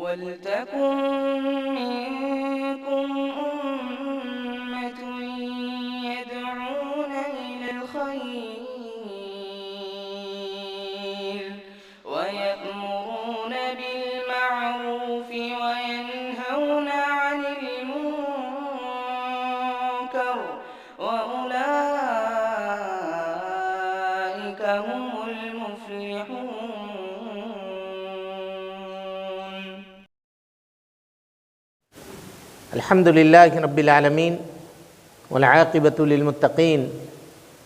وَلْتَكُن مِّنكُمْ أُمَّةٌ يَدْعُونَ إِلَى الْخَيْرِ وَيَأْمُرُونَ بِالْمَعْرُوفِ وَيَنْهَوْنَ عَنِ الْمُنكَرِ وَأُولَٰئِكَ هُمُ الْمُفْلِحُونَ. الحمد للہ رب العالمین والعاقبۃ للمتقین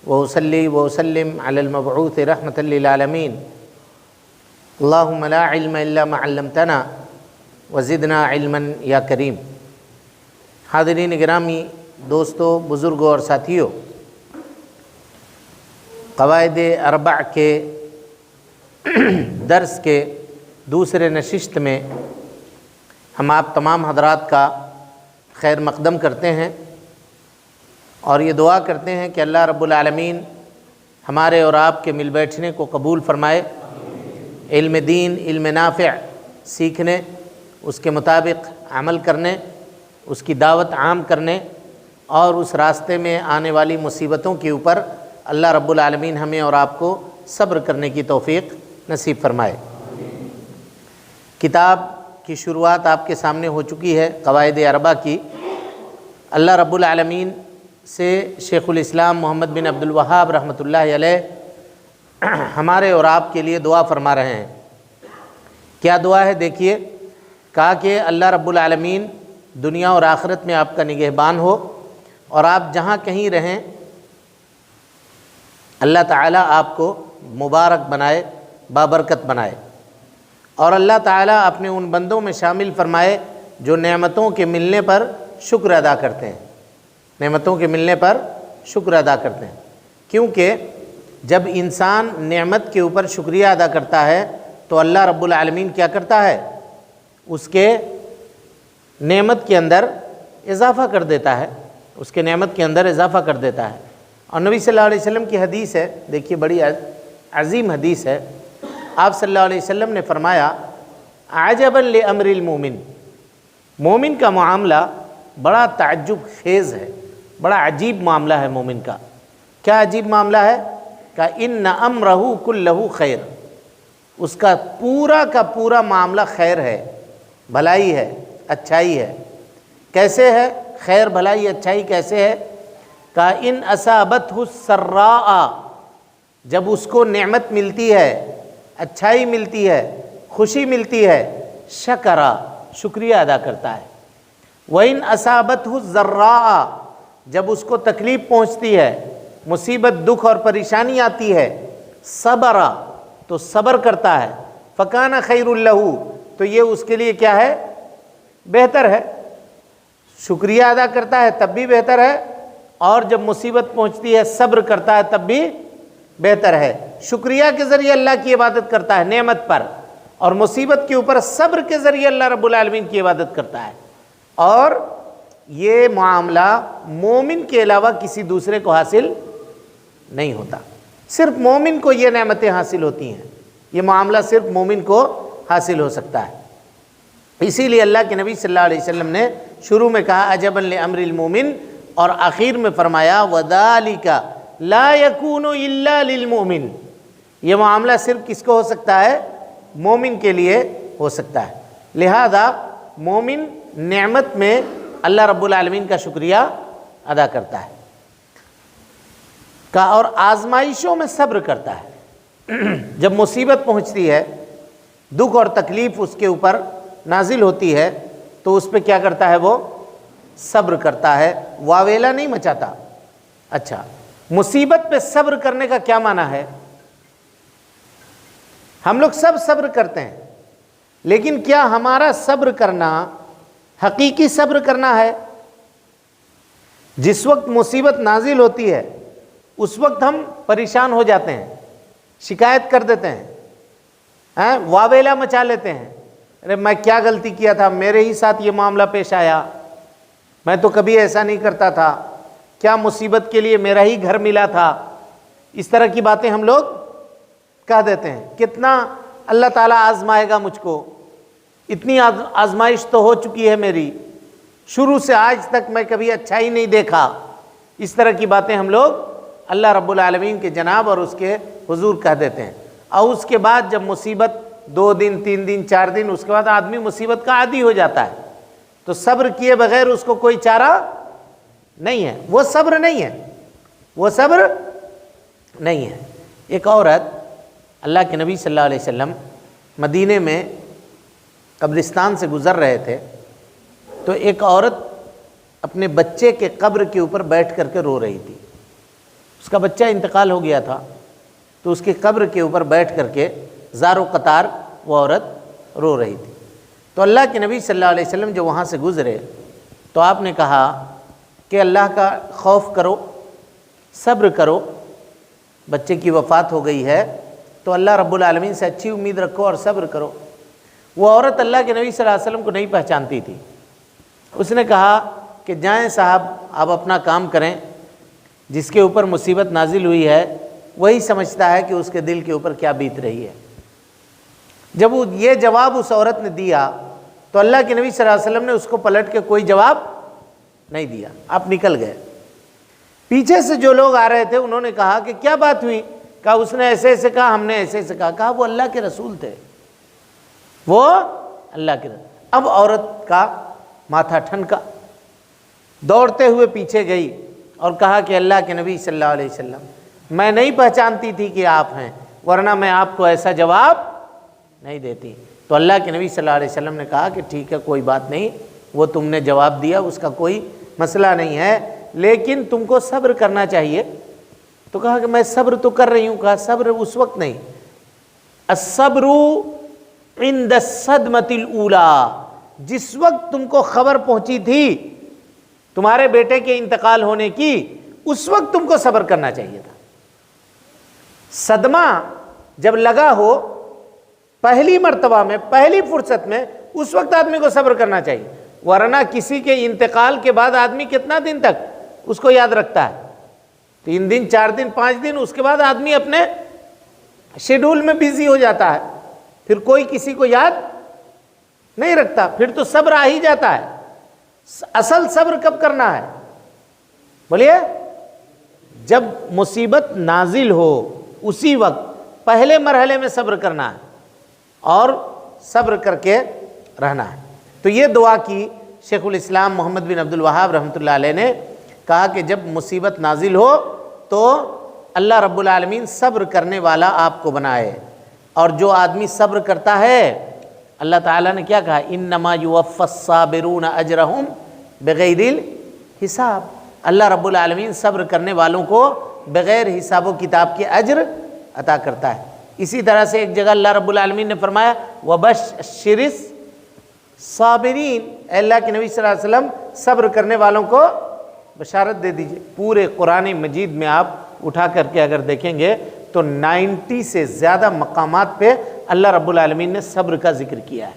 وأصلی وأسلم علی المبعوث رحمۃ للعالمین اللہم لا علم الا ما علمتنا وزدنا علما یا کریم. حاضرین گرامی، دوستو، بزرگوں اور ساتھیوں، قواعد اربع کے درس کے دوسرے نشست میں ہم آپ تمام حضرات کا خیر مقدم کرتے ہیں اور یہ دعا کرتے ہیں کہ اللہ رب العالمین ہمارے اور آپ کے مل بیٹھنے کو قبول فرمائے، علم دین، علم نافع سیکھنے، اس کے مطابق عمل کرنے، اس کی دعوت عام کرنے اور اس راستے میں آنے والی مصیبتوں کے اوپر اللہ رب العالمین ہمیں اور آپ کو صبر کرنے کی توفیق نصیب فرمائے. کتاب کی شروعات آپ کے سامنے ہو چکی ہے، قواعد اربع کی. اللہ رب العالمین سے شیخ الاسلام محمد بن عبد الوہاب رحمۃ اللہ علیہ ہمارے اور آپ کے لیے دعا فرما رہے ہیں. کیا دعا ہے دیکھیے. کہا کہ اللہ رب العالمین دنیا اور آخرت میں آپ کا نگہبان ہو اور آپ جہاں کہیں رہیں اللہ تعالیٰ آپ کو مبارک بنائے، بابرکت بنائے، اور اللہ تعالیٰ اپنے ان بندوں میں شامل فرمائے جو نعمتوں کے ملنے پر شکر ادا کرتے ہیں. نعمتوں کے ملنے پر شکر ادا کرتے ہیں، کیونکہ جب انسان نعمت کے اوپر شکریہ ادا کرتا ہے تو اللہ رب العالمین کیا کرتا ہے؟ اس کے نعمت کے اندر اضافہ کر دیتا ہے، اس کے نعمت کے اندر اضافہ کر دیتا ہے. اور نبی صلی اللہ علیہ وسلم کی حدیث ہے، دیکھیے بڑی عظیم حدیث ہے. آپ صلی اللہ علیہ وسلم نے فرمایا عجبا لامر المومن، مومن کا معاملہ بڑا تعجب خیز ہے، بڑا عجیب معاملہ ہے مومن کا. کیا عجیب معاملہ ہے؟ کہ ان امرہ کلہ خیر، اس کا پورا معاملہ خیر ہے، بھلائی ہے، اچھائی ہے. کیسے ہے خیر بھلائی اچھائی؟ کیسے ہے؟ کہ ان اصابتہ السراء، جب اس کو نعمت ملتی ہے، اچھائی ملتی ہے، خوشی ملتی ہے، شکرا، شکریہ ادا کرتا ہے. وَإِنْ أَصَابَتْهُ الضَّرَّاءَ، جب اس کو تکلیف پہنچتی ہے، مصیبت، دکھ اور پریشانی آتی ہے، صبرا، تو صبر کرتا ہے. فَكَانَ خَيْرٌ لَهُ، تو یہ اس کے لیے کیا ہے؟ بہتر ہے. شکریہ ادا کرتا ہے تب بھی بہتر ہے، اور جب مصیبت پہنچتی ہے صبر کرتا ہے تب بھی بہتر ہے. شکریہ کے ذریعے اللہ کی عبادت کرتا ہے نعمت پر، اور مصیبت کے اوپر صبر کے ذریعے اللہ رب العالمین کی عبادت کرتا ہے. اور یہ معاملہ مومن کے علاوہ کسی دوسرے کو حاصل نہیں ہوتا، صرف مومن کو یہ نعمتیں حاصل ہوتی ہیں. یہ معاملہ صرف مومن کو حاصل ہو سکتا ہے. اسی لیے اللہ کے نبی صلی اللہ علیہ وسلم نے شروع میں کہا عجبا لامر المومن، اور آخر میں فرمایا وَذَلِكَ لَا يَكُونُ إِلَّا لِلْمُؤْمِنِ، یہ معاملہ صرف کس کو ہو سکتا ہے؟ مومن کے لیے ہو سکتا ہے. لہذا مومن نعمت میں اللہ رب العالمین کا شکریہ ادا کرتا ہے اور آزمائشوں میں صبر کرتا ہے. جب مصیبت پہنچتی ہے، دکھ اور تکلیف اس کے اوپر نازل ہوتی ہے تو اس پہ کیا کرتا ہے؟ وہ صبر کرتا ہے، واویلا نہیں مچاتا. اچھا، مصیبت پہ صبر کرنے کا کیا معنی ہے؟ ہم لوگ سب صبر کرتے ہیں، لیکن کیا ہمارا صبر کرنا حقیقی صبر کرنا ہے؟ جس وقت مصیبت نازل ہوتی ہے اس وقت ہم پریشان ہو جاتے ہیں، شکایت کر دیتے ہیں، واویلا مچا لیتے ہیں. ارے میں کیا غلطی کیا تھا، میرے ہی ساتھ یہ معاملہ پیش آیا، میں تو کبھی ایسا نہیں کرتا تھا، کیا مصیبت کے لیے میرا ہی گھر ملا تھا. اس طرح کی باتیں ہم لوگ کہہ دیتے ہیں. کتنا اللہ تعالیٰ آزمائے گا مجھ کو، اتنی آزمائش تو ہو چکی ہے میری، شروع سے آج تک میں کبھی اچھا ہی نہیں دیکھا. اس طرح کی باتیں ہم لوگ اللہ رب العالمین کے جناب اور اس کے حضور کہہ دیتے ہیں. اور اس کے بعد جب مصیبت 2 دن 3 دن 4 دن، اس کے بعد آدمی مصیبت کا عادی ہو جاتا ہے. تو صبر کیے بغیر اس کو کوئی چارہ نہیں ہے. وہ صبر نہیں ہے، وہ صبر نہیں ہے. ایک عورت، اللہ کے نبی صلی اللہ علیہ وسلم مدینے میں قبرستان سے گزر رہے تھے، تو ایک عورت اپنے بچے کے قبر کے اوپر بیٹھ کر کے رو رہی تھی. اس کا بچہ انتقال ہو گیا تھا، تو اس کے قبر کے اوپر بیٹھ کر کے زار و قطار وہ عورت رو رہی تھی. تو اللہ کے نبی صلی اللہ علیہ وسلم جو وہاں سے گزرے تو آپ نے کہا کہ اللہ کا خوف کرو، صبر کرو، بچے کی وفات ہو گئی ہے تو اللہ رب العالمین سے اچھی امید رکھو اور صبر کرو. وہ عورت اللہ کے نبی صلی اللہ علیہ وسلم کو نہیں پہچانتی تھی. اس نے کہا کہ جائیں صاحب، آپ اپنا کام کریں، جس کے اوپر مصیبت نازل ہوئی ہے وہی سمجھتا ہے کہ اس کے دل کے اوپر کیا بیت رہی ہے. جب وہ یہ جواب اس عورت نے دیا تو اللہ کے نبی صلی اللہ علیہ وسلم نے اس کو پلٹ کے کوئی جواب نہیں دیا، آپ نکل گئے. پیچھے سے جو لوگ آ رہے تھے انہوں نے کہا کہ کیا بات ہوئی؟ کہا اس نے ایسے ایسے کہا، ہم نے ایسے ایسے کہا. کہا وہ اللہ کے رسول تھے، وہ اللہ کے رسول. اب عورت کا ماتھا ٹھنکا، دوڑتے ہوئے پیچھے گئی اور کہا کہ اللہ کے نبی صلی اللہ علیہ وسلم، میں نہیں پہچانتی تھی کہ آپ ہیں، ورنہ میں آپ کو ایسا جواب نہیں دیتی. تو اللہ کے نبی صلی اللہ علیہ وسلم نے کہا کہ ٹھیک ہے، کوئی بات نہیں، وہ تم نے جواب دیا، اس کا کوئی مسئلہ نہیں ہے، لیکن تم کو صبر کرنا چاہیے. تو کہا کہ میں صبر تو کر رہی ہوں. کہا صبر اس وقت نہیں، الصبر عند الصدمۃ الاولی، جس وقت تم کو خبر پہنچی تھی تمہارے بیٹے کے انتقال ہونے کی، اس وقت تم کو صبر کرنا چاہیے تھا. صدمہ جب لگا ہو پہلی مرتبہ میں، پہلی فرصت میں، اس وقت آدمی کو صبر کرنا چاہیے. ورنہ کسی کے انتقال کے بعد آدمی کتنا دن تک اس کو یاد رکھتا ہے؟ 3 دن 4 دن 5 دن، اس کے بعد آدمی اپنے شیڈول میں بیزی ہو جاتا ہے، پھر کوئی کسی کو یاد نہیں رکھتا، پھر تو صبر آ ہی جاتا ہے. اصل صبر کب کرنا ہے؟ بولیے، جب مصیبت نازل ہو اسی وقت پہلے مرحلے میں صبر کرنا ہے اور صبر کر کے رہنا ہے. تو یہ دعا کی شیخ الاسلام محمد بن عبد الوہاب رحمۃ اللہ علیہ نے، کہا کہ جب مصیبت نازل ہو تو اللہ رب العالمین صبر کرنے والا آپ کو بنائے. اور جو آدمی صبر کرتا ہے، اللہ تعالیٰ نے کیا کہا؟ انما یوفی الصابرون اجرہم بغیر الحساب. اللہ رب العالمین صبر کرنے والوں کو بغیر حساب و کتاب کے اجر عطا کرتا ہے. اسی طرح سے ایک جگہ اللہ رب العالمین نے فرمایا وَبَشِّرِ الصَّابِرِينَ، اے اللہ کے نبی صلی اللہ علیہ وسلم صبر کرنے والوں کو بشارت دے دیجئے. پورے قرآن مجید میں آپ اٹھا کر کے اگر دیکھیں گے تو 90 سے زیادہ مقامات پہ اللہ رب العالمین نے صبر کا ذکر کیا ہے.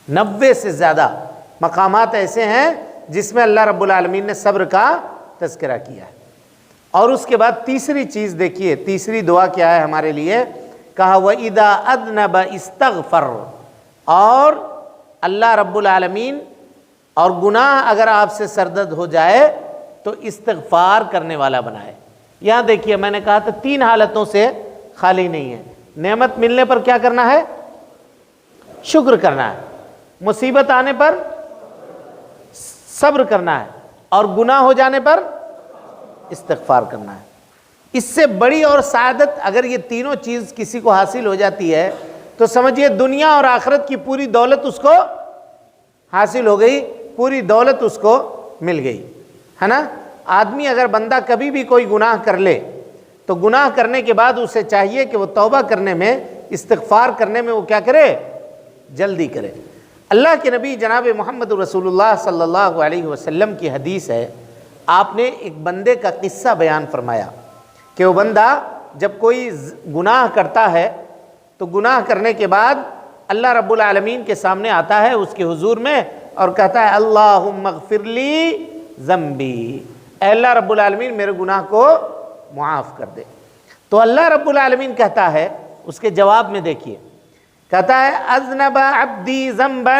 90 سے زیادہ مقامات ایسے ہیں جس میں اللہ رب العالمین نے صبر کا تذکرہ کیا ہے. اور اس کے بعد تیسری چیز دیکھیے، تیسری دعا کیا ہے ہمارے لیے؟ کہا وَإِذَا أَذْنَبَ اسْتَغْفَرَ، اور اللہ رب العالمین اور گناہ اگر آپ سے سرزد ہو جائے تو استغفار کرنے والا بنائے. یہاں دیکھیے، میں نے کہا تھا 3 حالتوں سے خالی نہیں ہے. نعمت ملنے پر کیا کرنا ہے؟ شکر کرنا ہے. مصیبت آنے پر صبر کرنا ہے، اور گناہ ہو جانے پر استغفار کرنا ہے. اس سے بڑی اور سعادت اگر یہ تینوں چیز کسی کو حاصل ہو جاتی ہے تو سمجھیے دنیا اور آخرت کی پوری دولت اس کو حاصل ہو گئی، پوری دولت اس کو مل گئی، ہے نا. آدمی اگر بندہ کبھی بھی کوئی گناہ کر لے تو گناہ کرنے کے بعد اسے چاہیے کہ وہ توبہ کرنے میں، استغفار کرنے میں وہ کیا کرے؟ جلدی کرے. اللہ کے نبی جناب محمد رسول اللہ صلی اللہ علیہ وسلم کی حدیث ہے، آپ نے ایک بندے کا قصہ بیان فرمایا کہ وہ بندہ جب کوئی گناہ کرتا ہے تو گناہ کرنے کے بعد اللہ رب العالمین کے سامنے آتا ہے، اس کے حضور میں، اور کہتا ہے اللہم اغفر لی ذنبی، اے اللہ رب العالمین میرے گناہ کو معاف کر دے. تو اللہ رب العالمین کہتا ہے اس کے جواب میں، دیکھیے، کہتا ہے اذنب عبدی ذنبا،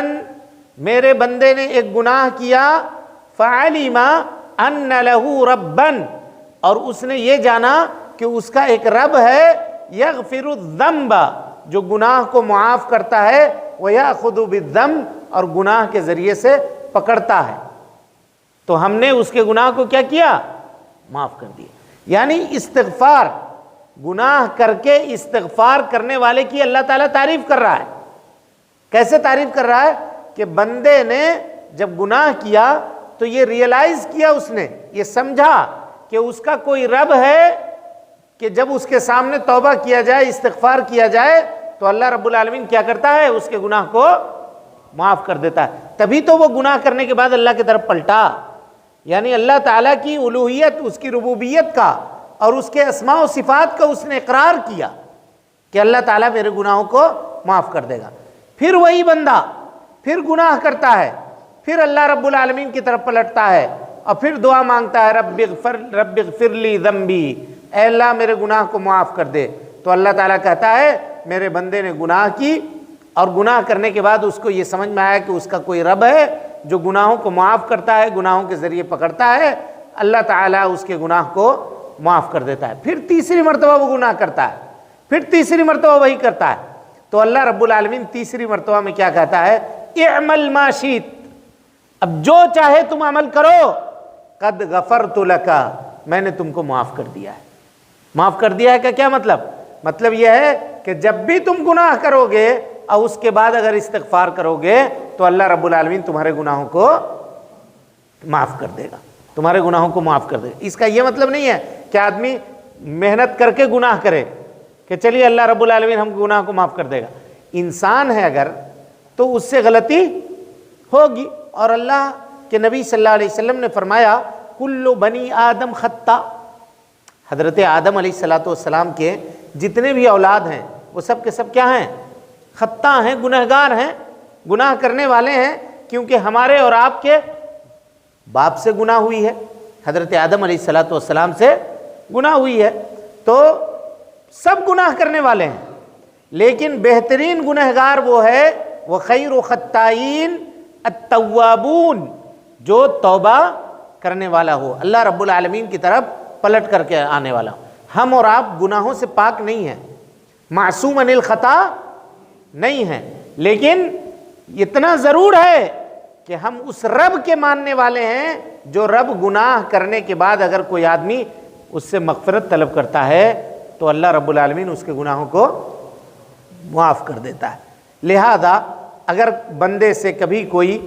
میرے بندے نے ایک گناہ کیا، فعلم ان لہ ربا، اور اس نے یہ جانا کہ اس کا ایک رب ہے، یغفر الذنب، جو گناہ کو معاف کرتا ہے، ویأخذ بالذنب، اور گناہ کے ذریعے سے پکڑتا ہے، تو ہم نے اس کے گناہ کو کیا کیا؟ معاف کر دیا۔ یعنی استغفار، گناہ کر کے استغفار کرنے والے کی اللہ تعالیٰ تعریف کر رہا ہے۔ کیسے تعریف کر رہا ہے؟ کہ بندے نے جب گناہ کیا تو یہ ریئلائز کیا، اس نے یہ سمجھا کہ اس کا کوئی رب ہے، کہ جب اس کے سامنے توبہ کیا جائے، استغفار کیا جائے تو اللہ رب العالمین کیا کرتا ہے؟ اس کے گناہ کو معاف کر دیتا ہے۔ تبھی تو وہ گناہ کرنے کے بعد اللہ کی طرف پلٹا، یعنی اللہ تعالیٰ کی الوہیت، اس کی ربوبیت کا اور اس کے اسماء و صفات کا اس نے اقرار کیا کہ اللہ تعالیٰ میرے گناہوں کو معاف کر دے گا۔ پھر وہی بندہ پھر گناہ کرتا ہے، پھر اللہ رب العالمین کی طرف پلٹتا ہے اور پھر دعا مانگتا ہے، رب اغفر لی ذنبی، اے اللہ میرے گناہ کو معاف کر دے۔ تو اللہ تعالیٰ کہتا ہے میرے بندے نے گناہ کی، اور گناہ کرنے کے بعد اس کو یہ سمجھ میں آیا کہ اس کا کوئی رب ہے جو گناہوں کو معاف کرتا ہے، گناہوں کے ذریعے پکڑتا ہے، اللہ تعالیٰ اس کے گناہ کو معاف کر دیتا ہے۔ پھر تیسری مرتبہ وہ گناہ کرتا ہے، پھر تیسری مرتبہ وہی کرتا ہے، تو اللہ رب العالمین تیسری مرتبہ میں کیا کہتا ہے؟ اعمل ما شئت، اب جو چاہے تم عمل کرو، قد غفرت لک، میں نے تم کو معاف کر دیا ہے۔ معاف کر دیا ہے کا کیا مطلب؟ مطلب یہ ہے کہ جب بھی تم گناہ کرو گے اور اس کے بعد اگر استغفار کرو گے تو اللہ رب العالمین تمہارے گناہوں کو معاف کر دے گا، تمہارے گناہوں کو معاف کر دے گا۔ اس کا یہ مطلب نہیں ہے کہ آدمی محنت کر کے گناہ کرے کہ چلیے اللہ رب العالمین ہم گناہ کو معاف کر دے گا۔ انسان ہے اگر تو اس سے غلطی ہوگی، اور اللہ کے نبی صلی اللہ علیہ وسلم نے فرمایا کل بنی آدم خطا، حضرت آدم علیہ السلام کے جتنے بھی اولاد ہیں وہ سب کے سب کیا ہیں؟ خطا ہیں، گنہگار ہیں، گناہ کرنے والے ہیں، کیونکہ ہمارے اور آپ کے باپ سے گناہ ہوئی ہے، حضرت آدم علیہ السلام سے گناہ ہوئی ہے، تو سب گناہ کرنے والے ہیں، لیکن بہترین گنہگار وہ ہے، وہ خیر خطائین التوابون، جو توبہ کرنے والا ہو، اللہ رب العالمین کی طرف پلٹ کر کے آنے والا ہو۔ ہم اور آپ گناہوں سے پاک نہیں ہیں، معصوم عن الخطا نہیں ہیں، لیکن اتنا ضرور ہے کہ ہم اس رب کے ماننے والے ہیں جو رب گناہ کرنے کے بعد اگر کوئی آدمی اس سے مغفرت طلب کرتا ہے تو اللہ رب العالمین اس کے گناہوں کو معاف کر دیتا ہے۔ لہذا اگر بندے سے کبھی کوئی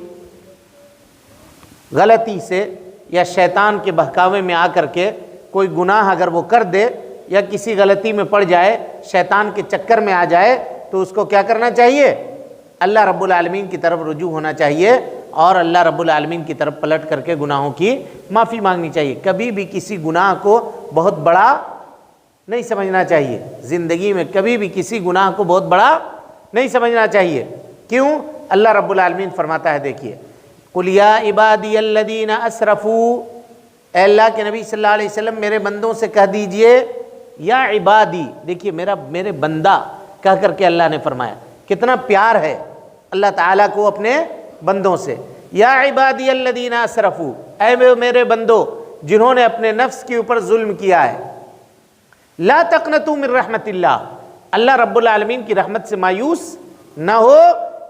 غلطی سے یا شیطان کے بہکاوے میں آ کر کے کوئی گناہ اگر وہ کر دے یا کسی غلطی میں پڑ جائے، شیطان کے چکر میں آ جائے، تو اس کو کیا کرنا چاہیے؟ اللہ رب العالمین کی طرف رجوع ہونا چاہیے اور اللہ رب العالمین کی طرف پلٹ کر کے گناہوں کی معافی مانگنی چاہیے۔ کبھی بھی کسی گناہ کو بہت بڑا نہیں سمجھنا چاہیے، زندگی میں کبھی بھی کسی گناہ کو بہت بڑا نہیں سمجھنا چاہیے۔ کیوں؟ اللہ رب العالمین فرماتا ہے، دیکھیے قُلْ يَا عِبَادِيَ الَّذِينَ أَسْرَفُوا، اے اللہ کے نبی صلی اللہ علیہ وسلم میرے بندوں سے کہہ دیجئے، یا عبادی، دیکھیے میرے بندہ کہہ کر کے اللہ نے فرمایا، کتنا پیار ہے اللہ تعالیٰ کو اپنے بندوں سے۔ یا عبادی الذین اسرفوا، اے میرے بندو جنہوں نے اپنے نفس کے اوپر ظلم کیا ہے، لا تقنطوا من رحمت اللہ، اللہ رب العالمین کی رحمت سے مایوس نہ ہو،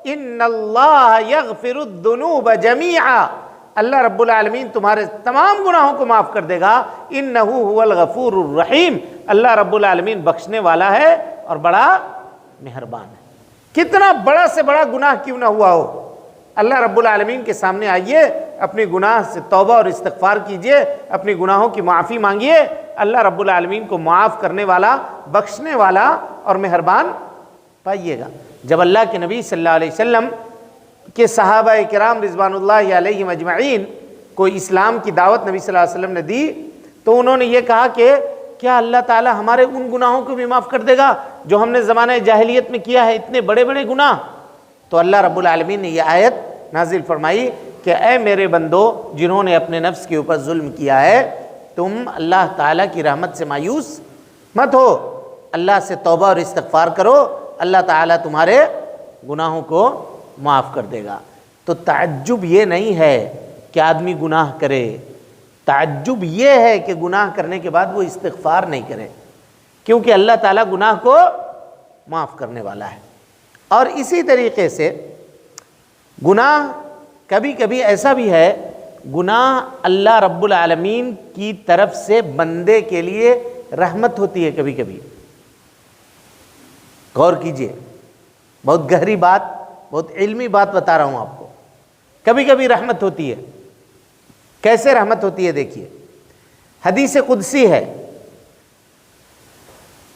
ان اللہ یغفر الذنوب جمیعا، اللہ رب العالمین تمہارے تمام گناہوں کو معاف کر دے گا، انہ هو الغفور الرحیم، اللہ رب العالمین بخشنے والا ہے اور بڑا مہربان ہے۔ کتنا بڑا سے بڑا گناہ کیوں نہ ہوا ہو، اللہ رب العالمین کے سامنے آئیے، اپنی گناہ سے توبہ اور استغفار کیجئے، اپنی گناہوں کی معافی مانگیے، اللہ رب العالمین کو معاف کرنے والا، بخشنے والا اور مہربان پائیے گا۔ جب اللہ کے نبی صلی اللہ علیہ وسلم کہ صحابہ کرام رضوان اللہ علیہم اجمعین کو اسلام کی دعوت نبی صلی اللہ علیہ وسلم نے دی، تو انہوں نے یہ کہا کہ کیا اللہ تعالی ہمارے ان گناہوں کو بھی معاف کر دے گا جو ہم نے زمانہ جاہلیت میں کیا ہے، اتنے بڑے بڑے گناہ؟ تو اللہ رب العالمین نے یہ آیت نازل فرمائی کہ اے میرے بندو جنہوں نے اپنے نفس کے اوپر ظلم کیا ہے، تم اللہ تعالیٰ کی رحمت سے مایوس مت ہو، اللہ سے توبہ اور استغفار کرو، اللہ تعالیٰ تمہارے گناہوں کو معاف کر دے گا۔ تو تعجب یہ نہیں ہے کہ آدمی گناہ کرے، تعجب یہ ہے کہ گناہ کرنے کے بعد وہ استغفار نہیں کرے، کیونکہ اللہ تعالیٰ گناہ کو معاف کرنے والا ہے۔ اور اسی طریقے سے گناہ کبھی کبھی ایسا بھی ہے، گناہ اللہ رب العالمین کی طرف سے بندے کے لیے رحمت ہوتی ہے۔ کبھی کبھی غور کیجئے، بہت گہری بات، بہت علمی بات بتا رہا ہوں آپ کو۔ کبھی کبھی رحمت ہوتی ہے۔ کیسے رحمت ہوتی ہے؟ دیکھیے، حدیث قدسی ہے،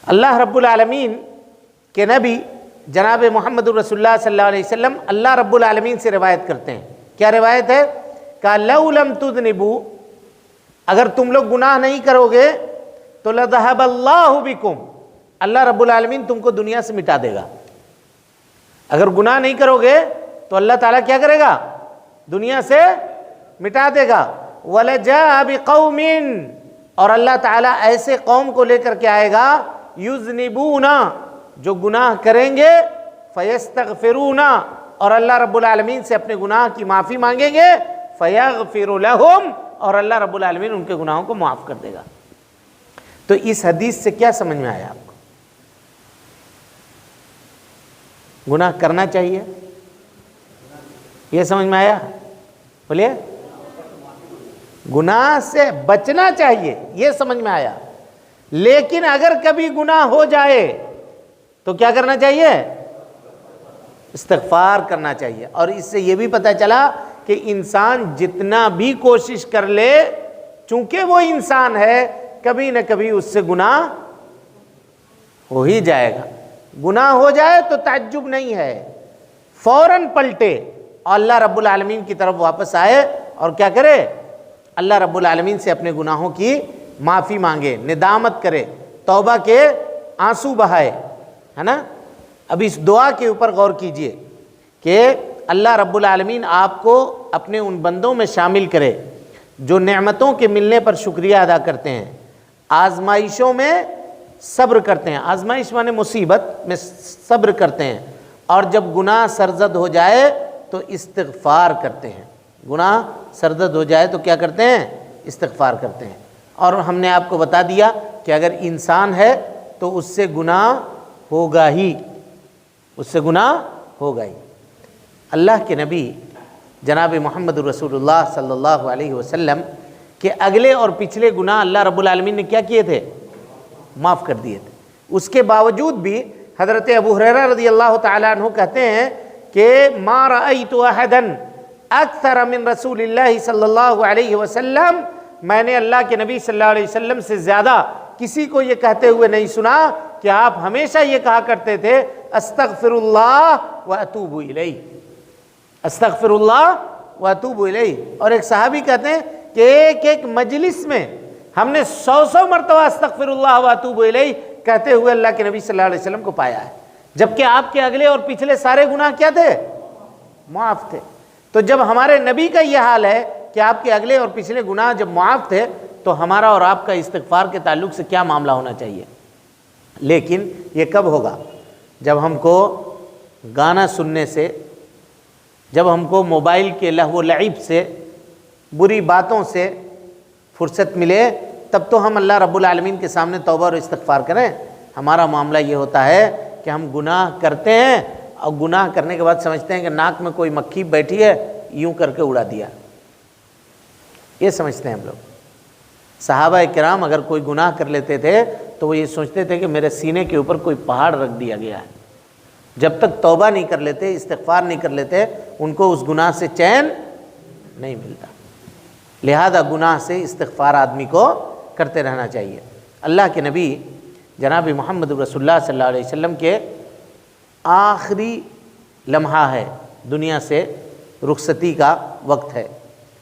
اللہ رب العالمین کے نبی جناب محمد رسول اللہ صلی اللہ علیہ وسلم اللہ رب العالمین سے روایت کرتے ہیں۔ کیا روایت ہے؟ کہ لَوْ لَمْ تُذْنِبُوا، اگر تم لوگ گناہ نہیں کرو گے تو لَذَهَبَ اللَّهُ بِكُمْ، اللہ رب العالمین تم کو دنیا سے مٹا دے گا۔ اگر گناہ نہیں کرو گے تو اللہ تعالیٰ کیا کرے گا؟ دنیا سے مٹا دے گا۔ وَلَجَاءَ بِقَوْمٍ، اور اللہ تعالیٰ ایسے قوم کو لے کر کے آئے گا، یُذْنِبُونَ، جو گناہ کریں گے، فَيَسْتَغْفِرُونَ، اور اللہ رب العالمین سے اپنے گناہ کی معافی مانگیں گے، فَيَغْفِرُ لَهُمْ، اور اللہ رب العالمین ان کے گناہوں کو معاف کر دے گا۔ تو اس حدیث سے کیا سمجھ میں آیا آپ کو؟ گناہ کرنا چاہیے، یہ سمجھ میں آیا؟ بولیے، گناہ سے بچنا چاہیے، یہ سمجھ میں آیا۔ لیکن اگر کبھی گناہ ہو جائے تو کیا کرنا چاہیے؟ استغفار کرنا چاہیے۔ اور اس سے یہ بھی پتہ چلا کہ انسان جتنا بھی کوشش کر لے، چونکہ وہ انسان ہے، کبھی نہ کبھی اس سے گناہ ہو ہی جائے گا۔ گناہ ہو جائے تو تعجب نہیں ہے، فوراً پلٹے اور اللہ رب العالمین کی طرف واپس آئے اور کیا کرے؟ اللہ رب العالمین سے اپنے گناہوں کی معافی مانگے، ندامت کرے، توبہ کے آنسو بہائے، ہے نا۔ اب اس دعا کے اوپر غور کیجئے کہ اللہ رب العالمین آپ کو اپنے ان بندوں میں شامل کرے جو نعمتوں کے ملنے پر شکریہ ادا کرتے ہیں، آزمائشوں میں صبر کرتے ہیں، آزمائش مانے مصیبت میں صبر کرتے ہیں، اور جب گناہ سرزد ہو جائے تو استغفار کرتے ہیں۔ گناہ سرزد ہو جائے تو کیا کرتے ہیں؟ استغفار کرتے ہیں۔ اور ہم نے آپ کو بتا دیا کہ اگر انسان ہے تو اس سے گناہ ہوگا ہی، اس سے گناہ ہوگا ہی۔ اللہ کے نبی جناب محمد رسول اللہ صلی اللہ علیہ وسلم کے اگلے اور پچھلے گناہ اللہ رب العالمین نے کیا کیے تھے؟ معاف کر دیے تھے۔ اس کے باوجود بھی حضرت ابو ہریرہ رضی اللہ تعالیٰ عنہ کہتے ہیں کہ ما رأیت احدا اکثر من رسول اللہ صلی اللہ علیہ وسلم، میں نے اللہ کے نبی صلی اللہ علیہ وسلم سے زیادہ کسی کو یہ کہتے ہوئے نہیں سنا کہ آپ ہمیشہ یہ کہا کرتے تھے استغفر اللہ واتوب الیہ، استغفر اللہ واتوب الیہ۔ اور ایک صحابی کہتے ہیں کہ ایک ایک مجلس میں ہم نے 100 مرتبہ استغفر اللہ واتوب الیہ کہتے ہوئے اللہ کے نبی صلی اللہ علیہ وسلم کو پایا ہے، جبکہ آپ کے اگلے اور پچھلے سارے گناہ کیا تھے؟ معاف تھے۔ تو جب ہمارے نبی کا یہ حال ہے کہ آپ کے اگلے اور پچھلے گناہ جب معاف تھے تو ہمارا اور آپ کا استغفار کے تعلق سے کیا معاملہ ہونا چاہیے؟ لیکن یہ کب ہوگا؟ جب ہم کو گانا سننے سے، جب ہم کو موبائل کے لہو و لعب سے، بری باتوں سے فرصت ملے، تب تو ہم اللہ رب العالمین کے سامنے توبہ اور استغفار کریں۔ ہمارا معاملہ یہ ہوتا ہے کہ ہم گناہ کرتے ہیں اور گناہ کرنے کے بعد سمجھتے ہیں کہ ناک میں کوئی مکھی بیٹھی ہے، یوں کر کے اڑا دیا، یہ سمجھتے ہیں ہم لوگ۔ صحابہ کرام اگر کوئی گناہ کر لیتے تھے تو وہ یہ سوچتے تھے کہ میرے سینے کے اوپر کوئی پہاڑ رکھ دیا گیا ہے۔ جب تک توبہ نہیں کر لیتے، استغفار نہیں کر لیتے، ان کو اس گناہ سے چین نہیں ملتا۔ لہذا گناہ سے استغفار آدمی کو کرتے رہنا چاہیے۔ اللہ کے نبی جناب محمد رسول اللہ صلی اللہ علیہ وسلم کے آخری لمحہ ہے، دنیا سے رخصتی کا وقت ہے۔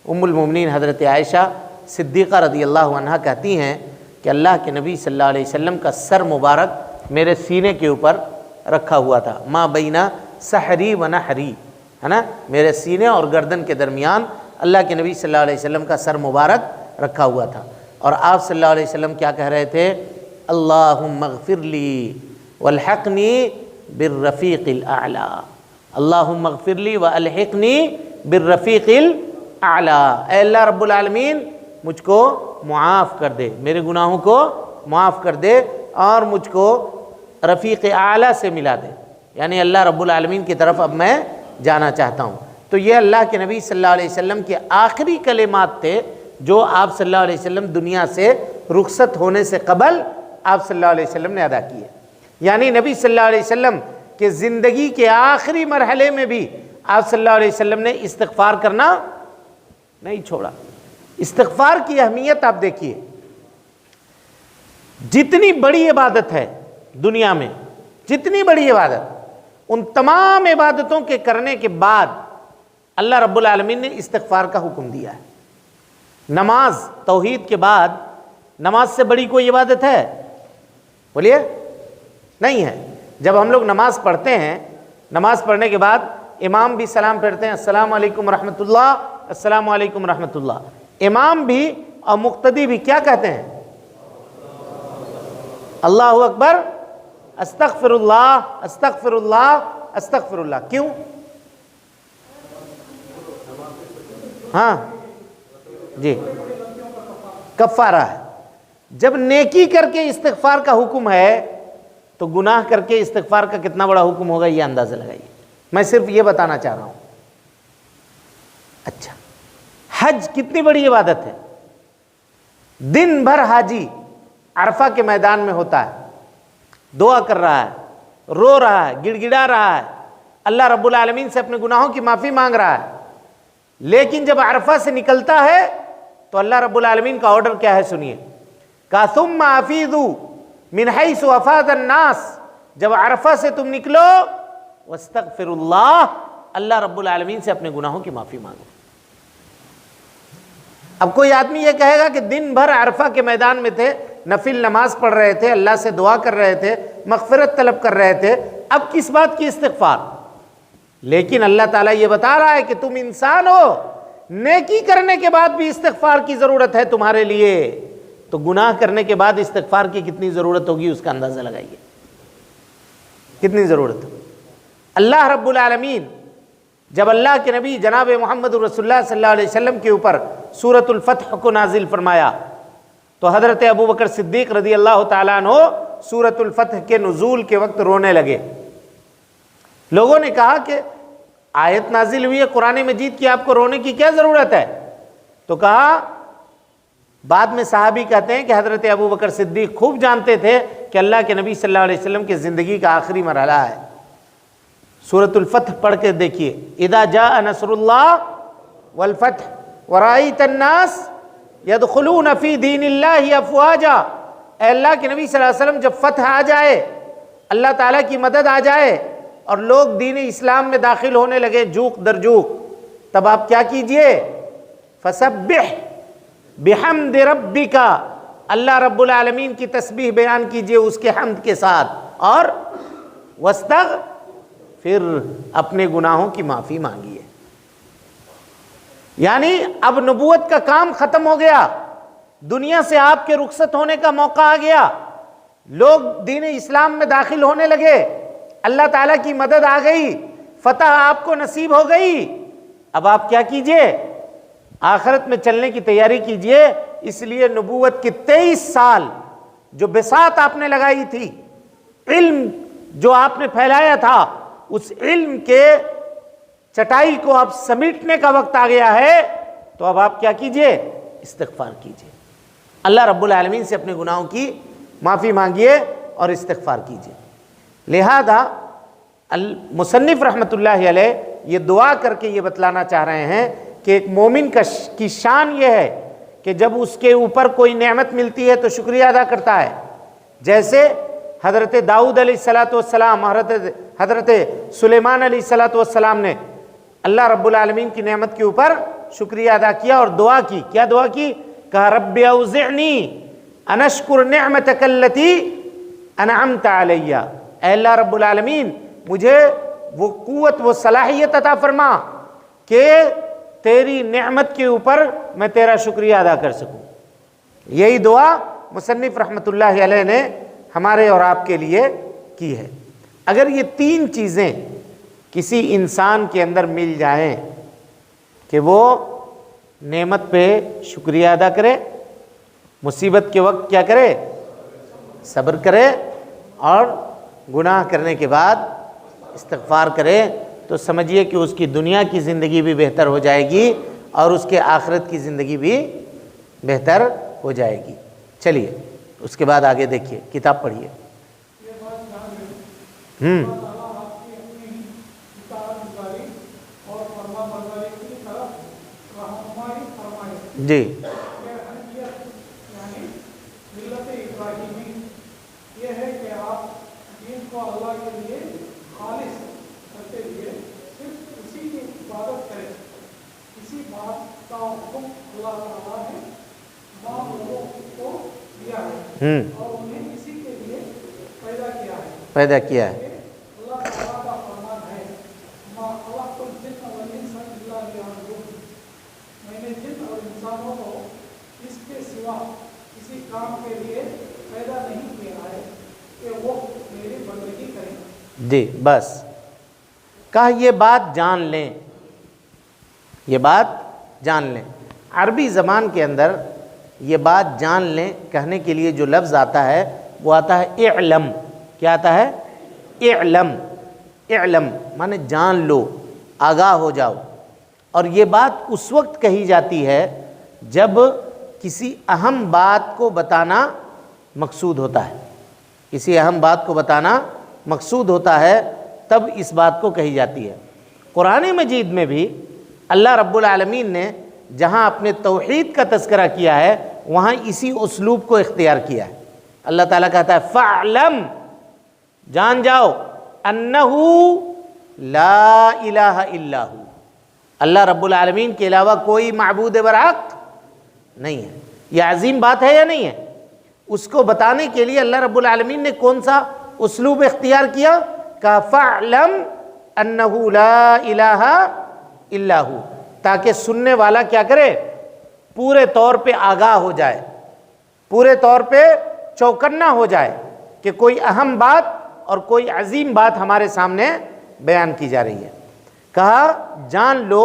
ام المومنین حضرت عائشہ صدیقہ رضی اللہ عنہا کہتی ہیں کہ اللہ کے نبی صلی اللہ علیہ وسلم کا سر مبارک میرے سینے کے اوپر رکھا ہوا تھا، ما بینا سحری و نحری، ہے نا، میرے سینے اور گردن کے درمیان اللہ کے نبی صلی اللہ علیہ وسلم کا سر مبارک رکھا ہوا تھا، اور آپ صلی اللہ علیہ وسلم کیا کہہ رہے تھے؟ اللہم اغفر لی والحقنی بالرفیق الاعلی، اللہم اغفر لی والحقنی بالرفیق الاعلی، اے اللہ رب العالمین مجھ کو معاف کر دے، میرے گناہوں کو معاف کر دے اور مجھ کو رفیق اعلیٰ سے ملا دے، یعنی اللہ رب العالمین کی طرف اب میں جانا چاہتا ہوں۔ تو یہ اللہ کے نبی صلی اللہ علیہ وسلم کے آخری کلمات تھے جو آپ صلی اللہ علیہ وسلم دنیا سے رخصت ہونے سے قبل آپ صلی اللہ علیہ وسلم نے ادا کیے۔ یعنی نبی صلی اللہ علیہ وسلم کہ زندگی کے آخری مرحلے میں بھی آپ صلی اللہ علیہ وسلم نے استغفار کرنا نہیں چھوڑا۔ استغفار کی اہمیت آپ دیکھیے، جتنی بڑی عبادت ہے دنیا میں، جتنی بڑی عبادت، ان تمام عبادتوں کے کرنے کے بعد اللہ رب العالمین نے استغفار کا حکم دیا ہے۔ نماز، توحید کے بعد نماز سے بڑی کوئی عبادت ہے؟ بولیے، نہیں ہے۔ جب ہم لوگ نماز پڑھتے ہیں، نماز پڑھنے کے بعد امام بھی سلام پھیرتے ہیں، السلام علیکم ورحمۃ اللہ، السلام علیکم ورحمۃ اللہ۔ امام بھی اور مقتدی بھی کیا کہتے ہیں؟ اللہ اکبر، استغفر اللہ، استغفر اللہ، استغفر اللہ۔ کیوں؟ ہاں جی، کفارہ ہے۔ جب نیکی کر کے استغفار کا حکم ہے تو گناہ کر کے استغفار کا کتنا بڑا حکم ہوگا یہ اندازہ لگائیے۔ میں صرف یہ بتانا چاہ رہا ہوں۔ اچھا، حج کتنی بڑی عبادت ہے۔ دن بھر حاجی عرفہ کے میدان میں ہوتا ہے، دعا کر رہا ہے، رو رہا ہے، گڑ گڑا رہا ہے، اللہ رب العالمین سے اپنے گناہوں کی معافی مانگ رہا ہے، لیکن جب عرفہ سے نکلتا ہے تو اللہ رب العالمین کا آرڈر کیا ہے سنیے، کہ ثم افیضوا من حیث افاض الناس، جب عرفہ سے تم نکلو واستغفر اللہ، اللہ رب العالمین سے اپنے گناہوں کی معافی مانگو۔ اب کوئی آدمی یہ کہے گا کہ دن بھر عرفہ کے میدان میں تھے، نفل نماز پڑھ رہے تھے، اللہ سے دعا کر رہے تھے، مغفرت طلب کر رہے تھے، اب کس بات کی استغفار؟ لیکن اللہ تعالیٰ یہ بتا رہا ہے کہ تم انسان ہو، نیکی کرنے کے بعد بھی استغفار کی ضرورت ہے تمہارے لیے، تو گناہ کرنے کے بعد استغفار کی کتنی ضرورت ہوگی اس کا اندازہ لگائیے، کتنی ضرورت ہے۔ اللہ رب العالمین جب اللہ کے نبی جناب محمد رسول اللہ صلی اللہ علیہ وسلم کے اوپر سورۃ الفتح کو نازل فرمایا تو حضرت ابو بکر صدیق رضی اللہ تعالیٰ عنہ سورۃ الفتح کے نزول کے وقت رونے لگے۔ لوگوں نے کہا کہ آیت نازل ہوئی ہے قرآن مجید کی، آپ کو رونے کی کیا ضرورت ہے؟ تو کہا، بعد میں صحابی کہتے ہیں کہ حضرت ابو بکر صدیق خوب جانتے تھے کہ اللہ کے نبی صلی اللہ علیہ وسلم کی زندگی کا آخری مرحلہ ہے۔ سورۃ الفتح پڑھ کے دیکھیے، اذا جاء نصر اللہ والفتح ورأیت الناس یدخلون فی دین اللہ افواجا، اے اللہ کے نبی صلی اللہ علیہ وسلم جب فتح آ جائے، اللہ تعالیٰ کی مدد آ جائے اور لوگ دین اسلام میں داخل ہونے لگے جوق در جوق، تب آپ کیا کیجئے؟ فسبح بحمد ربک، اللہ رب العالمین کی تسبیح بیان کیجئے اس کے حمد کے ساتھ، اور واستغفر، اپنے گناہوں کی معافی مانگیے۔ یعنی اب نبوت کا کام ختم ہو گیا، دنیا سے آپ کے رخصت ہونے کا موقع آ گیا، لوگ دین اسلام میں داخل ہونے لگے، اللہ تعالیٰ کی مدد آ گئی، فتح آپ کو نصیب ہو گئی۔ اب آپ کیا کیجئے؟ آخرت میں چلنے کی تیاری کیجئے۔ اس لیے نبوت کے 23 سال جو بساط آپ نے لگائی تھی، علم جو آپ نے پھیلایا تھا، اس علم کے چٹائی کو اب سمیٹنے کا وقت آ گیا ہے، تو اب آپ کیا کیجئے؟ استغفار کیجئے، اللہ رب العالمین سے اپنے گناہوں کی معافی مانگیے اور استغفار کیجئے۔ لہذا مصنف رحمۃ اللہ علیہ یہ دعا کر کے یہ بتلانا چاہ رہے ہیں کہ ایک مومن کی شان یہ ہے کہ جب اس کے اوپر کوئی نعمت ملتی ہے تو شکریہ ادا کرتا ہے، جیسے حضرت داؤد علیہ السلام، حضرت سلیمان علیہ السلام نے اللہ رب العالمین کی نعمت کے اوپر شکریہ ادا کیا اور دعا کی۔ کیا دعا کی؟ کہا رب اوزعنی ان اشکر نعمتک التی انعمت علی، اے اللہ رب العالمین مجھے وہ قوت، وہ صلاحیت عطا فرما کہ تیری نعمت کے اوپر میں تیرا شکریہ ادا کر سکوں۔ یہی دعا مصنف رحمۃ اللہ علیہ نے ہمارے اور آپ کے لیے کی ہے۔ اگر یہ 3 چیزیں کسی انسان کے اندر مل جائیں کہ وہ نعمت پہ شکریہ ادا کرے، مصیبت کے وقت کیا کرے؟ صبر کرے، اور گناہ کرنے کے بعد استغفار کرے، تو سمجھیے کہ اس کی دنیا کی زندگی بھی بہتر ہو جائے گی اور اس کے آخرت کی زندگی بھی بہتر ہو جائے گی۔ چلیے اس کے بعد آگے دیکھیے، کتاب پڑھیے۔ جی پیدا کیا ہے۔ جی بس کہا یہ بات جان لیں، یہ بات جان لیں۔ عربی زبان کے اندر یہ بات جان لیں کہنے کے لیے جو لفظ آتا ہے وہ آتا ہے اعلم۔ کیا آتا ہے؟ اعلم۔ اعلم مانے جان لو، آگاہ ہو جاؤ۔ اور یہ بات اس وقت کہی جاتی ہے جب کسی اہم بات کو بتانا مقصود ہوتا ہے، کسی اہم بات کو بتانا مقصود ہوتا ہے، تب اس بات کو کہی جاتی ہے۔ قرآن مجید میں بھی اللہ رب العالمین نے جہاں اپنے توحید کا تذکرہ کیا ہے وہاں اسی اسلوب کو اختیار کیا ہے۔ اللہ تعالیٰ کہتا ہے فَاعْلَمْ، جان جاؤ، أَنَّهُ لَا إِلَهَ إِلَّا هُ، اللہ رب العالمین کے علاوہ کوئی معبود برحق نہیں ہے۔ یہ عظیم بات ہے یا نہیں ہے؟ اس کو بتانے کے لیے اللہ رب العالمین نے کون سا اسلوب اختیار کیا؟ کہا فَاعْلَمْ أَنَّهُ لَا إِلَهَ إِلَّا هُ، تاکہ سننے والا کیا کرے؟ پورے طور پہ آگاہ ہو جائے، پورے طور پہ چوکنا ہو جائے کہ کوئی اہم بات اور کوئی عظیم بات ہمارے سامنے بیان کی جا رہی ہے۔ کہا جان لو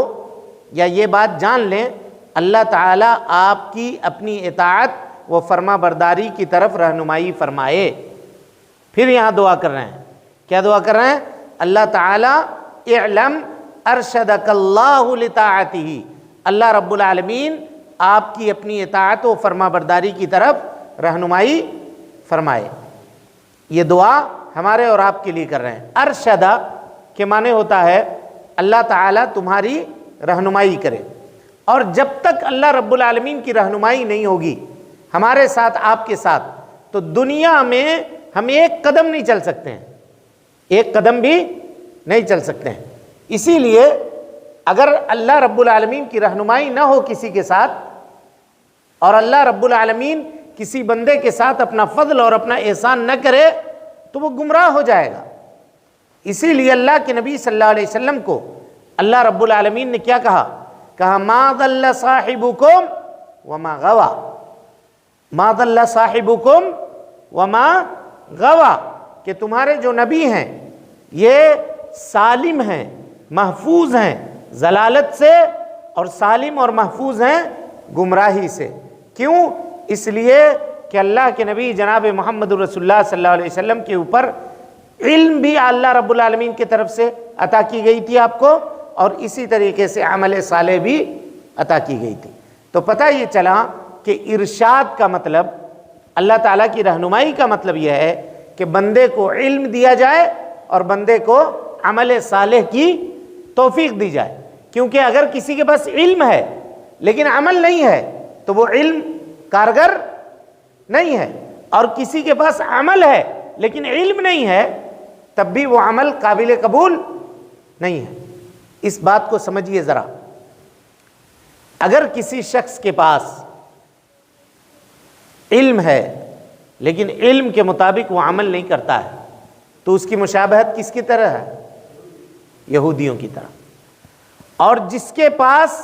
یا یہ بات جان لیں، اللہ تعالیٰ آپ کی اپنی اطاعت و فرما برداری کی طرف رہنمائی فرمائے۔ پھر یہاں دعا کر رہے ہیں، کیا دعا کر رہے ہیں؟ اللہ تعالیٰ اعلم ارشدک اللہ لطاعتہ، اللہ رب العالمین آپ کی اپنی اطاعت و فرما برداری کی طرف رہنمائی فرمائے۔ یہ دعا ہمارے اور آپ کے لیے کر رہے ہیں۔ ارشدہ کے معنی ہوتا ہے اللہ تعالیٰ تمہاری رہنمائی کرے، اور جب تک اللہ رب العالمین کی رہنمائی نہیں ہوگی ہمارے ساتھ، آپ کے ساتھ، تو دنیا میں ہم ایک قدم نہیں چل سکتے ہیں، ایک قدم بھی نہیں چل سکتے ہیں۔ اسی لیے اگر اللہ رب العالمین کی رہنمائی نہ ہو کسی کے ساتھ، اور اللہ رب العالمین کسی بندے کے ساتھ اپنا فضل اور اپنا احسان نہ کرے تو وہ گمراہ ہو جائے گا۔ اسی لیے اللہ کے نبی صلی اللہ علیہ وسلم کو اللہ رب العالمین نے کیا کہا؟ کہا ما ضل صاحبکم وما غوا، ما ضل صاحبکم وما غوا، کہ تمہارے جو نبی ہیں یہ سالم ہیں، محفوظ ہیں ضلالت سے، اور سالم اور محفوظ ہیں گمراہی سے۔ کیوں؟ اس لیے کہ اللہ کے نبی جناب محمد رسول اللہ صلی اللہ علیہ وسلم کے اوپر علم بھی اللہ رب العالمین کی طرف سے عطا کی گئی تھی آپ کو، اور اسی طریقے سے عمل صالح بھی عطا کی گئی تھی۔ تو پتہ یہ چلا کہ ارشاد کا مطلب، اللہ تعالیٰ کی رہنمائی کا مطلب یہ ہے کہ بندے کو علم دیا جائے اور بندے کو عمل صالح کی توفیق دی جائے۔ کیونکہ اگر کسی کے پاس علم ہے لیکن عمل نہیں ہے تو وہ علم کارگر نہیں ہے، اور کسی کے پاس عمل ہے لیکن علم نہیں ہے تب بھی وہ عمل قابل قبول نہیں ہے۔ اس بات کو سمجھیے ذرا، اگر کسی شخص کے پاس علم ہے لیکن علم کے مطابق وہ عمل نہیں کرتا ہے تو اس کی مشابہت کس کی طرح ہے؟ یہودیوں کی طرح۔ اور جس کے پاس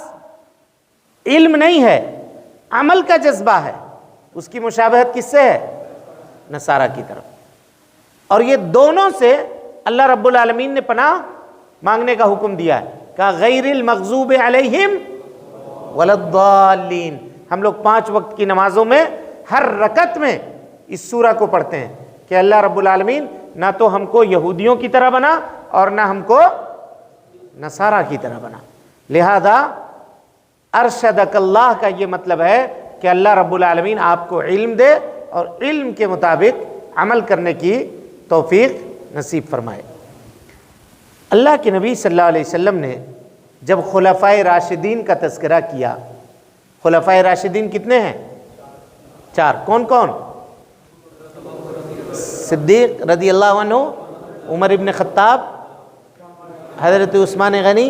علم نہیں ہے عمل کا جذبہ ہے اس کی مشابہت کس سے ہے؟ نصارہ کی طرف۔ اور یہ دونوں سے اللہ رب العالمین نے پناہ مانگنے کا حکم دیا ہے، کہا غیر المغضوب علیہم ولا الضالین۔ ہم لوگ 5 وقت کی نمازوں میں ہر رکعت میں اس سورہ کو پڑھتے ہیں کہ اللہ رب العالمین نہ تو ہم کو یہودیوں کی طرح بنا اور نہ ہم کو نصارہ کی طرح بنا۔ لہذا ارشدک اللہ کا یہ مطلب ہے کہ اللہ رب العالمین آپ کو علم دے اور علم کے مطابق عمل کرنے کی توفیق نصیب فرمائے۔ اللہ کے نبی صلی اللہ علیہ وسلم نے جب خلفائے راشدین کا تذکرہ کیا، خلفائے راشدین کتنے ہیں؟ 4۔ کون کون؟ صدیق رضی اللہ عنہ، عمر ابن خطاب، حضرت عثمان غنی،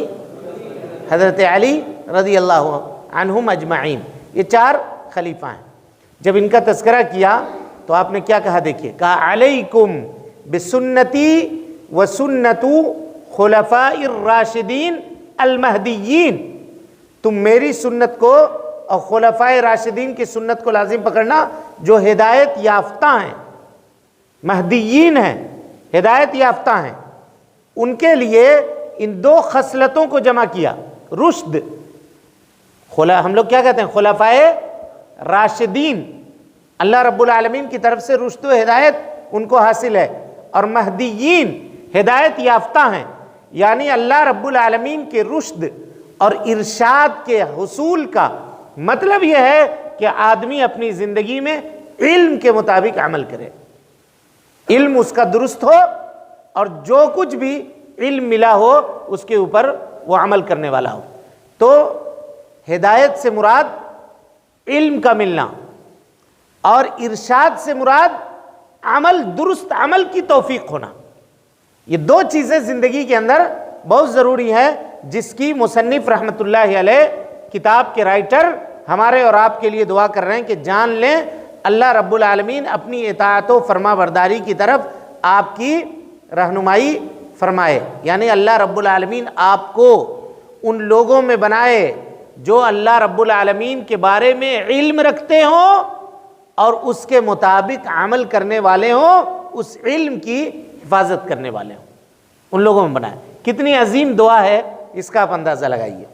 حضرت علی رضی اللہ عنہم اجمعین، یہ 4 خلیفہ ہیں۔ جب ان کا تذکرہ کیا تو آپ نے کیا کہا؟ دیکھیے، کہا علیکم بسنتی وسنت خلفاء الراشدین المہدیین، تم میری سنت کو اور خلفائے راشدین کی سنت کو لازم پکڑنا جو ہدایت یافتہ ہیں، مہدیین ہیں، ہدایت یافتہ ہیں۔ ان کے لیے ان 2 خصلتوں کو جمع کیا، رشد، ہم لوگ کیا کہتے ہیں؟ خلفائے راشدین، اللہ رب العالمین کی طرف سے رشد و ہدایت ان کو حاصل ہے، اور مہدیین ہدایت یافتہ ہیں، یعنی اللہ رب العالمین کے رشد اور ارشاد کے حصول کا مطلب یہ ہے کہ آدمی اپنی زندگی میں علم کے مطابق عمل کرے، علم اس کا درست ہو اور جو کچھ بھی علم ملا ہو اس کے اوپر وہ عمل کرنے والا ہو۔ تو ہدایت سے مراد علم کا ملنا اور ارشاد سے مراد عمل، درست عمل کی توفیق ہونا، یہ 2 چیزیں زندگی کے اندر بہت ضروری ہے، جس کی مصنف رحمۃ اللہ علیہ کتاب کے رائٹر ہمارے اور آپ کے لیے دعا کر رہے ہیں کہ جان لیں اللہ رب العالمین اپنی اطاعت و فرما برداری کی طرف آپ کی رہنمائی فرمائے، یعنی اللہ رب العالمین آپ کو ان لوگوں میں بنائے جو اللہ رب العالمین کے بارے میں علم رکھتے ہوں اور اس کے مطابق عمل کرنے والے ہوں، اس علم کی حفاظت کرنے والے ہوں، ان لوگوں میں بنائے۔ کتنی عظیم دعا ہے، اس کا آپ اندازہ لگائیے۔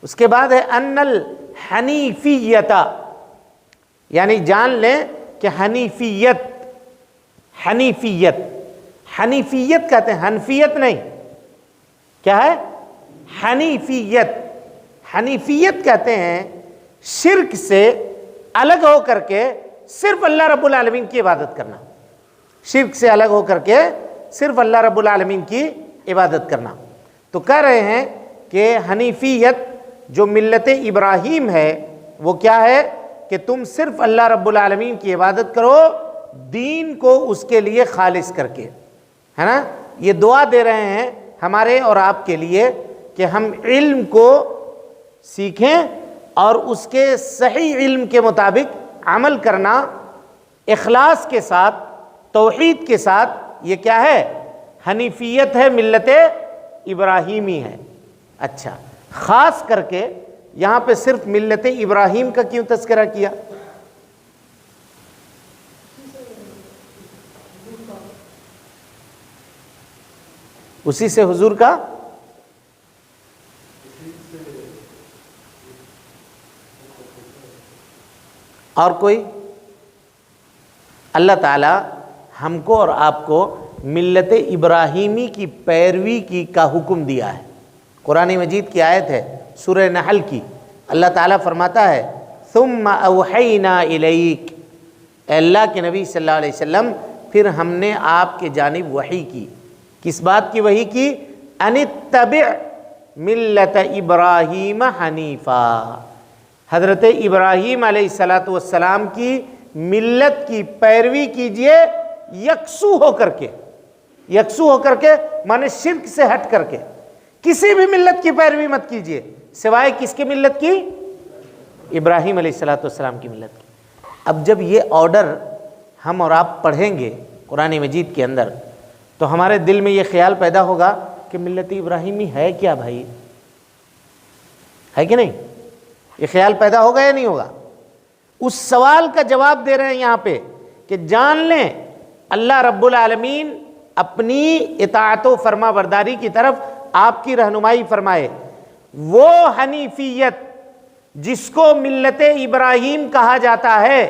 اس کے بعد ہے ان الحنیفیت، یعنی جان لیں کہ حنیفیت، حنیفیت، حنیفیت کہتے ہیں، حنفیت نہیں، کیا ہے؟ حنیفیت، حنیفیت کہتے ہیں شرک سے الگ ہو کر کے صرف اللہ رب العالمین کی عبادت کرنا، شرک سے الگ ہو کر کے صرف اللہ رب العالمین کی عبادت کرنا۔ تو کہہ رہے ہیں کہ حنیفیت جو ملت ابراہیم ہے وہ کیا ہے کہ تم صرف اللہ رب العالمین کی عبادت کرو، دین کو اس کے لیے خالص کر کے، ہے نا؟ یہ دعا دے رہے ہیں ہمارے اور آپ کے لیے کہ ہم علم کو سیکھیں اور اس کے صحیح علم کے مطابق عمل کرنا، اخلاص کے ساتھ، توحید کے ساتھ، یہ کیا ہے؟ حنیفیت ہے، ملت ابراہیمی ہے۔ اچھا، خاص کر کے یہاں پہ صرف ملت ابراہیم کا کیوں تذکرہ کیا؟ اسی سے حضور کا اور کوئی؟ اللہ تعالی ہم کو اور آپ کو ملت ابراہیمی کی پیروی کی کا حکم دیا ہے۔ قرآن مجید کی آیت ہے سورہ نحل کی، اللہ تعالیٰ فرماتا ہے ثم اوحینا الیک، اے اللہ کے نبی صلی اللہ علیہ وسلم پھر ہم نے آپ کے جانب وحی کی۔ کس بات کی وحی کی؟ ان اتبع ملت ابراہیم حنیفا، حضرت ابراہیم علیہ السلام کی ملت کی پیروی کیجئے، یکسو ہو کر کے، یکسو ہو کر کے مانے شرک سے ہٹ کر کے، کسی بھی ملت کی پیروی مت کیجئے سوائے کس کی ملت کی؟ ابراہیم علیہ السلام کی ملت کی۔ اب جب یہ آرڈر ہم اور آپ پڑھیں گے قرآن مجید کے اندر تو ہمارے دل میں یہ خیال پیدا ہوگا کہ ملت ابراہیمی ہے کیا بھائی؟ ہے کہ نہیں؟ یہ خیال پیدا ہوگا یا نہیں ہوگا؟ اس سوال کا جواب دے رہے ہیں یہاں پہ کہ جان لیں اللہ رب العالمین اپنی اطاعت و فرما برداری کی طرف آپ کی رہنمائی فرمائے۔ وہ حنیفیت جس کو ملت ابراہیم کہا جاتا ہے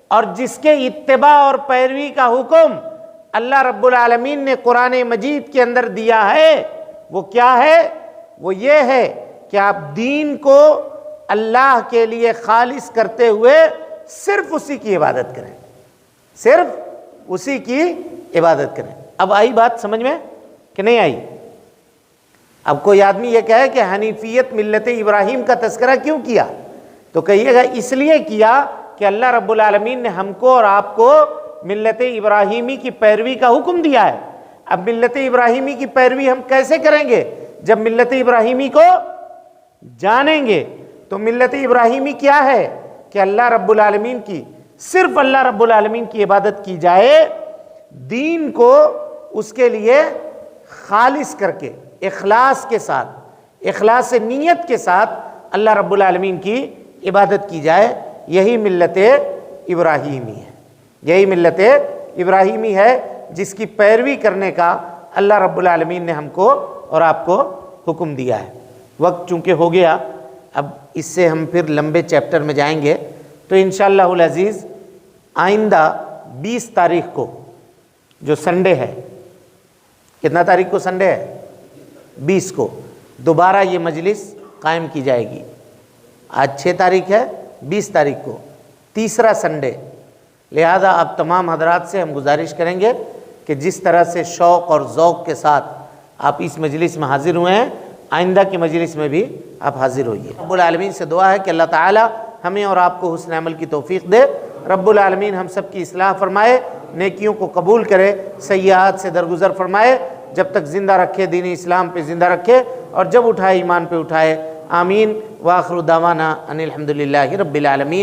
اور جس کے اتباع اور پیروی کا حکم اللہ رب العالمین نے قرآن مجید کے اندر دیا ہے، وہ کیا ہے؟ وہ یہ ہے کہ آپ دین کو اللہ کے لیے خالص کرتے ہوئے صرف اسی کی عبادت کریں، صرف اسی کی عبادت کریں۔ اب آئی بات سمجھ میں کہ نہیں آئی؟ اب کوئی آدمی یہ کہے کہ حنیفیت ملت ابراہیم کا تذکرہ کیوں کیا، تو کہیے گا اس لیے کیا کہ اللہ رب العالمین نے ہم کو اور آپ کو ملت ابراہیمی کی پیروی کا حکم دیا ہے۔ اب ملت ابراہیمی کی پیروی ہم کیسے کریں گے؟ جب ملت ابراہیمی کو جانیں گے۔ تو ملت ابراہیمی کیا ہے؟ کہ اللہ رب العالمین کی، صرف اللہ رب العالمین کی عبادت کی جائے، دین کو اس کے لیے خالص کر کے، اخلاص کے ساتھ، اخلاص نیت کے ساتھ اللہ رب العالمین کی عبادت کی جائے۔ یہی ملت ابراہیمی ہے، یہی ملت ابراہیمی ہے جس کی پیروی کرنے کا اللہ رب العالمین نے ہم کو اور آپ کو حکم دیا ہے۔ وقت چونکہ ہو گیا، اب اس سے ہم پھر لمبے چیپٹر میں جائیں گے، تو انشاءاللہ العزیز آئندہ 20 تاریخ کو جو سنڈے ہے، کتنا تاریخ کو سنڈے ہے؟ 20 کو دوبارہ یہ مجلس قائم کی جائے گی۔ آج 6 تاریخ ہے، 20 تاریخ کو تیسرا سنڈے، لہذا اب تمام حضرات سے ہم گزارش کریں گے کہ جس طرح سے شوق اور ذوق کے ساتھ آپ اس مجلس میں حاضر ہوئے ہیں، آئندہ کی مجلس میں بھی آپ حاضر ہوئیے۔ رب العالمین سے دعا ہے کہ اللہ تعالی ہمیں اور آپ کو حسن عمل کی توفیق دے، رب العالمین ہم سب کی اصلاح فرمائے، نیکیوں کو قبول کرے، سیئات سے درگزر فرمائے، جب تک زندہ رکھے دین اسلام پہ زندہ رکھے، اور جب اٹھائے ایمان پہ اٹھائے۔ آمین۔ وآخر دعوانا ان الحمدللہ رب العالمین۔